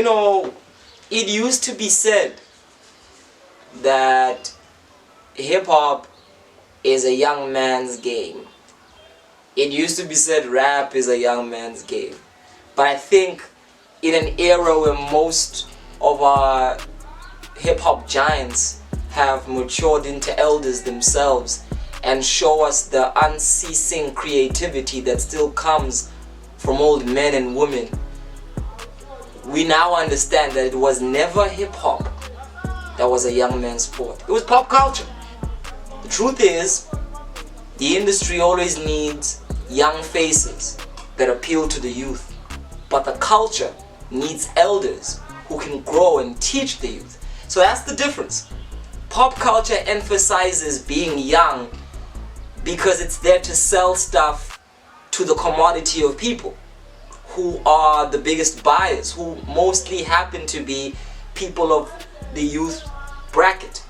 it used to be said that hip-hop is a young man's game. It used to be said rap is a young man's game. But I think in an era where most of our hip-hop giants have matured into elders themselves and show us the unceasing creativity that still comes from old men and women, we now understand that it was never hip-hop that was a young man's sport. It was pop culture. The truth is, the industry always needs young faces that appeal to the youth. But the culture needs elders who can grow and teach the youth. So that's the difference. Pop culture emphasizes being young because it's there to sell stuff to the commodity of people who are the biggest buyers, who mostly happen to be people of the youth bracket.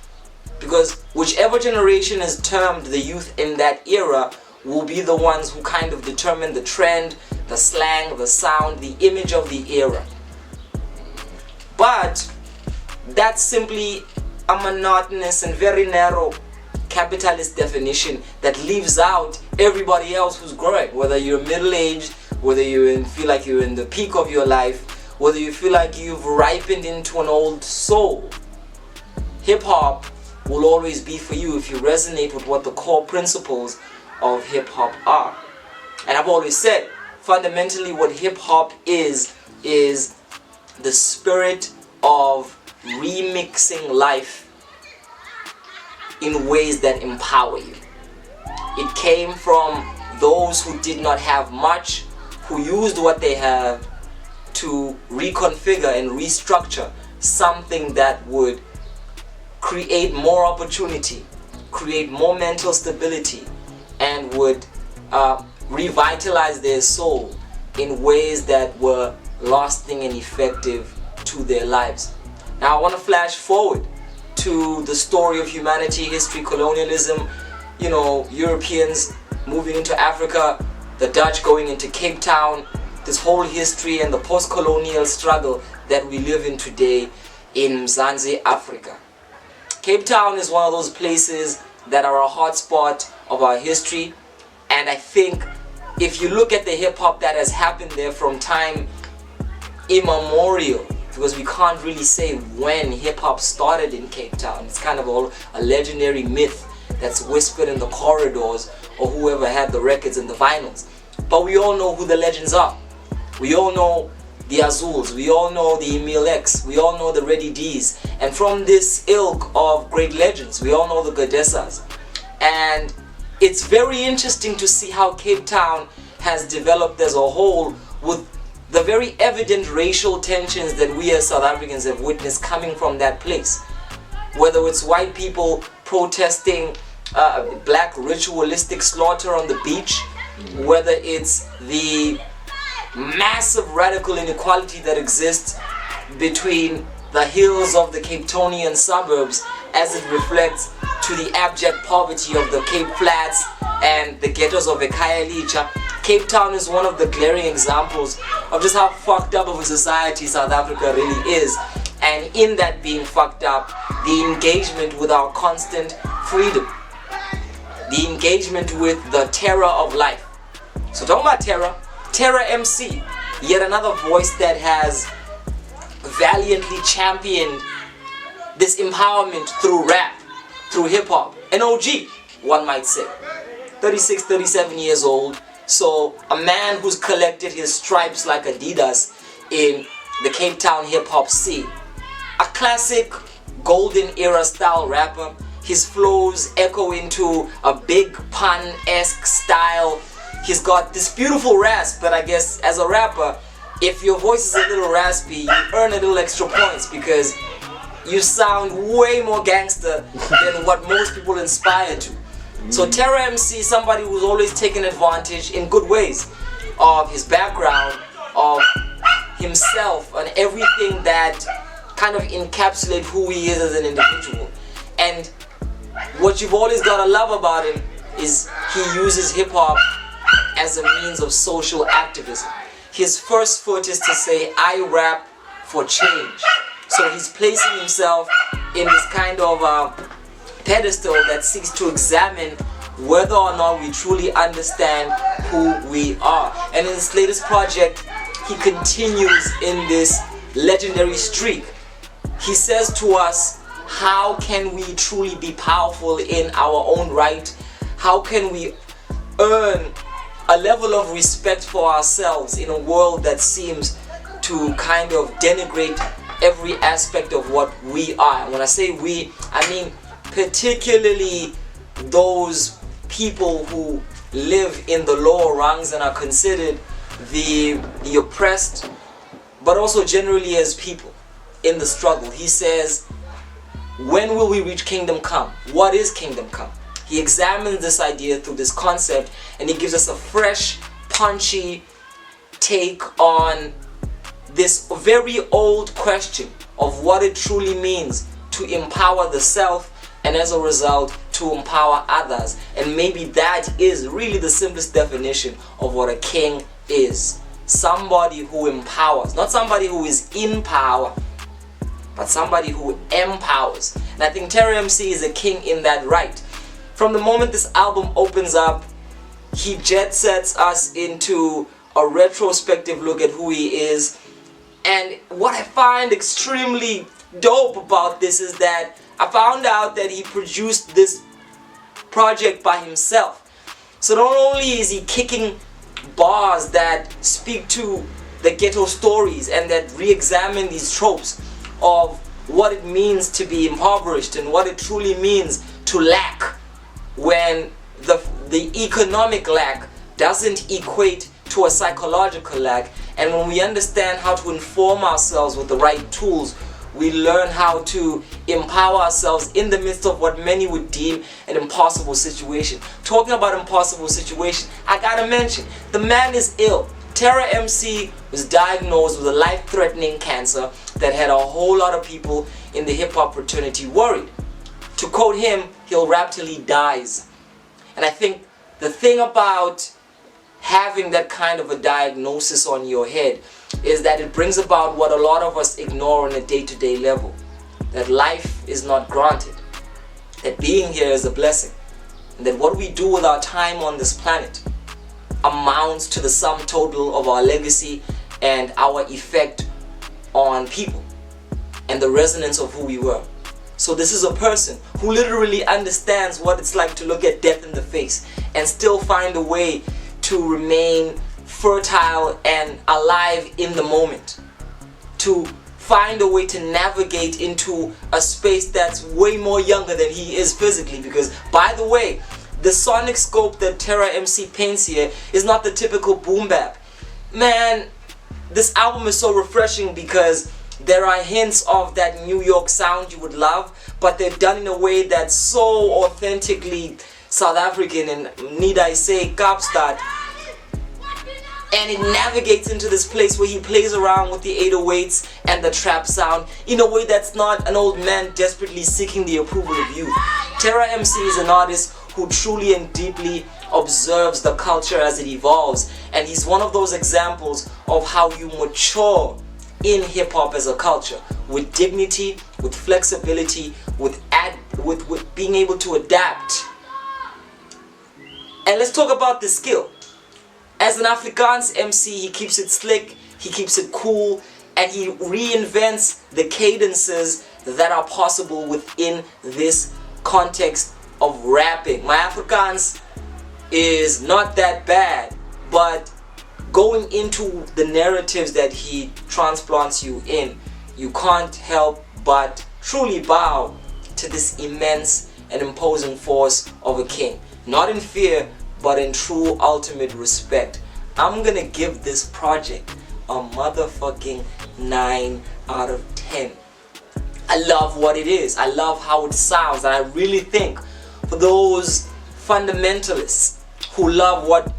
Because whichever generation is termed the youth in that era will be the ones who kind of determine the trend, the slang, the sound, the image of the era. But that's simply a monotonous and very narrow capitalist definition that leaves out everybody else who's growing. Whether you're middle-aged, whether you feel like you're in the peak of your life, whether you feel like you've ripened into an old soul, hip-hop will always be for you if you resonate with what the core principles of hip-hop are. And I've always said, fundamentally what hip-hop is the spirit of remixing life in ways that empower you. It came from those who did not have much, who used what they have to reconfigure and restructure something that would create more opportunity, create more mental stability, and would revitalize their soul in ways that were lasting and effective to their lives. Now I want to flash forward to the story of humanity, history, colonialism, Europeans moving into Africa, the Dutch going into Cape Town, this whole history and the post-colonial struggle that we live in today in Mzansi, Africa. Cape Town is one of those places that are a hotspot of our history, and I think if you look at the hip-hop that has happened there from time immemorial, because we can't really say when hip-hop started in Cape Town. It's kind of a legendary myth that's whispered in the corridors or whoever had the records and the vinyls. But we all know who the legends are. We all know the Azuls, we all know the Emil X, we all know the Reddy D's. And from this ilk of great legends, we all know the Gadesas. And it's very interesting to see how Cape Town has developed as a whole, with the very evident racial tensions that we as South Africans have witnessed coming from that place. Whether it's white people protesting black ritualistic slaughter on the beach, whether it's the massive radical inequality that exists between the hills of the Cape Townian suburbs as it reflects to the abject poverty of the Cape Flats and the ghettos of Ekhayelitsha. Cape Town is one of the glaring examples of just how fucked up of a society South Africa really is. And in that being fucked up, the engagement with our constant freedom, the engagement with the terror of life. So talking about terror, Terror MC, yet another voice that has valiantly championed this empowerment through rap, through hip-hop. An OG, one might say. 36, 37 years old. So a man who's collected his stripes like Adidas in the Cape Town hip-hop scene. A classic golden era style rapper. His flows echo into a big pun-esque style. He's got this beautiful rasp, but I guess as a rapper, if your voice is a little raspy, you earn a little extra points because you sound way more gangster than what most people inspire to. So Terror MC, somebody who's always taken advantage in good ways of his background, of himself, and everything that kind of encapsulates who he is as an individual. And what you've always got to love about him is he uses hip-hop as a means of social activism. His first foot is to say, I rap for change. So he's placing himself in this kind of pedestal that seeks to examine whether or not we truly understand who we are. And in this latest project, he continues in this legendary streak. He says to us, how can we truly be powerful in our own right? How can we earn a level of respect for ourselves in a world that seems to kind of denigrate every aspect of what we are? And when I say we, I mean particularly those people who live in the lower rungs and are considered the oppressed, but also generally as people in the struggle. He says, when will we reach kingdom come? What is kingdom come? He examines this idea through this concept, and he gives us a fresh, punchy take on this very old question of what it truly means to empower the self, and as a result to empower others. And maybe that is really the simplest definition of what a king is. Somebody who empowers, not somebody who is in power, but somebody who empowers. And I think Terra MC is a king in that right. From the moment this album opens up, he jet sets us into a retrospective look at who he is. And what I find extremely dope about this is that I found out that he produced this project by himself. So not only is he kicking bars that speak to the ghetto stories and that re-examine these tropes of what it means to be impoverished and what it truly means to lack, when the economic lack doesn't equate to a psychological lack. And when we understand how to inform ourselves with the right tools, we learn how to empower ourselves in the midst of what many would deem an impossible situation. Talking about impossible situation, I gotta mention, the man is ill. Terra MC was diagnosed with a life-threatening cancer that had a whole lot of people in the hip-hop fraternity worried. To quote him, he'll rap till he dies. And I think the thing about having that kind of a diagnosis on your head is that it brings about what a lot of us ignore on a day-to-day level. That life is not granted. That being here is a blessing. And that what we do with our time on this planet amounts to the sum total of our legacy and our effect on people and the resonance of who we were. So this is a person who literally understands what it's like to look at death in the face and still find a way to remain fertile and alive in the moment, to find a way to navigate into a space that's way more younger than he is physically. Because, by the way, the sonic scope that Terra MC paints here is not the typical boom bap. Man, this album is so refreshing because there are hints of that New York sound you would love, but they're done in a way that's so authentically South African, and need I say Kaapstad. And it navigates into this place where he plays around with the 808s and the trap sound in a way that's not an old man desperately seeking the approval of youth. Terra MC is an artist who truly and deeply observes the culture as it evolves, and he's one of those examples of how you mature in hip-hop as a culture, with dignity, with flexibility, with being able to adapt. And let's talk about the skill. As an Afrikaans MC, he keeps it slick, he keeps it cool, and he reinvents the cadences that are possible within this context of rapping. My Afrikaans is not that bad, but going into the narratives that he transplants you in, you can't help but truly bow to this immense and imposing force of a king. Not in fear, but in true ultimate respect. I'm gonna give this project a motherfucking 9 out of 10. I love what it is. I love how it sounds. And I really think for those fundamentalists who love what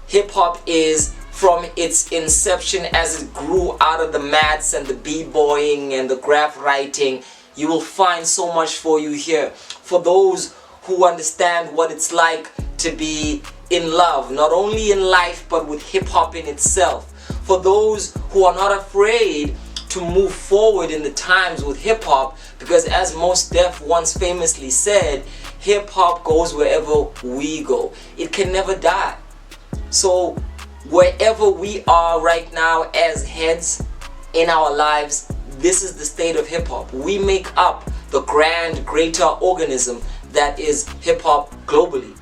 hip-hop is from its inception as it grew out of the mats and the b-boying and the graph writing, you will find so much for you here. For those who understand what it's like to be in love, not only in life but with hip-hop in itself. For those who are not afraid to move forward in the times with hip-hop, because as Mos Def once famously said, hip-hop goes wherever we go. It can never die. So wherever we are right now as heads in our lives, this is the state of hip-hop. We make up the grand, greater organism that is hip-hop globally.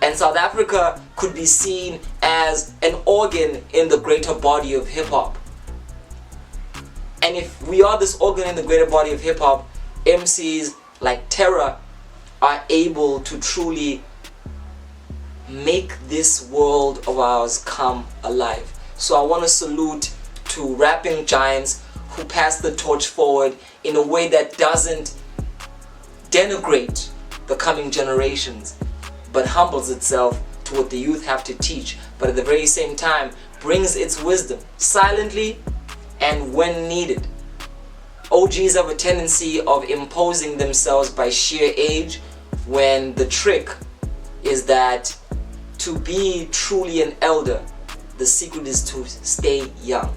And South Africa could be seen as an organ in the greater body of hip-hop. And if we are this organ in the greater body of hip-hop, MCs like Terra are able to truly make this world of ours come alive. So I want to salute to rapping giants who pass the torch forward in a way that doesn't denigrate the coming generations, but humbles itself to what the youth have to teach, but at the very same time brings its wisdom silently and when needed. OGs have a tendency of imposing themselves by sheer age, when the trick is that to be truly an elder, the secret is to stay young.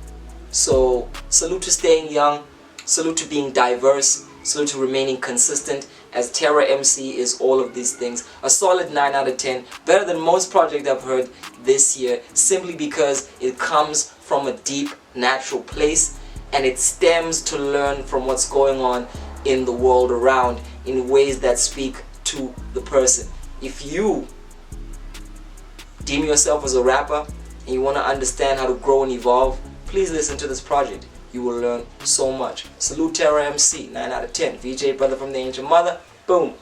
So salute to staying young, salute to being diverse, salute to remaining consistent, as Terra MC is all of these things. A solid 9 out of 10, better than most projects I've heard this year, simply because it comes from a deep, natural place, and it stems to learn from what's going on in the world around in ways that speak to the person. If you deem yourself as a rapper and you want to understand how to grow and evolve, please listen to this project. You will learn so much. Salute Terra MC, 9 out of 10. VJ Brother from the Ancient Mother. Boom.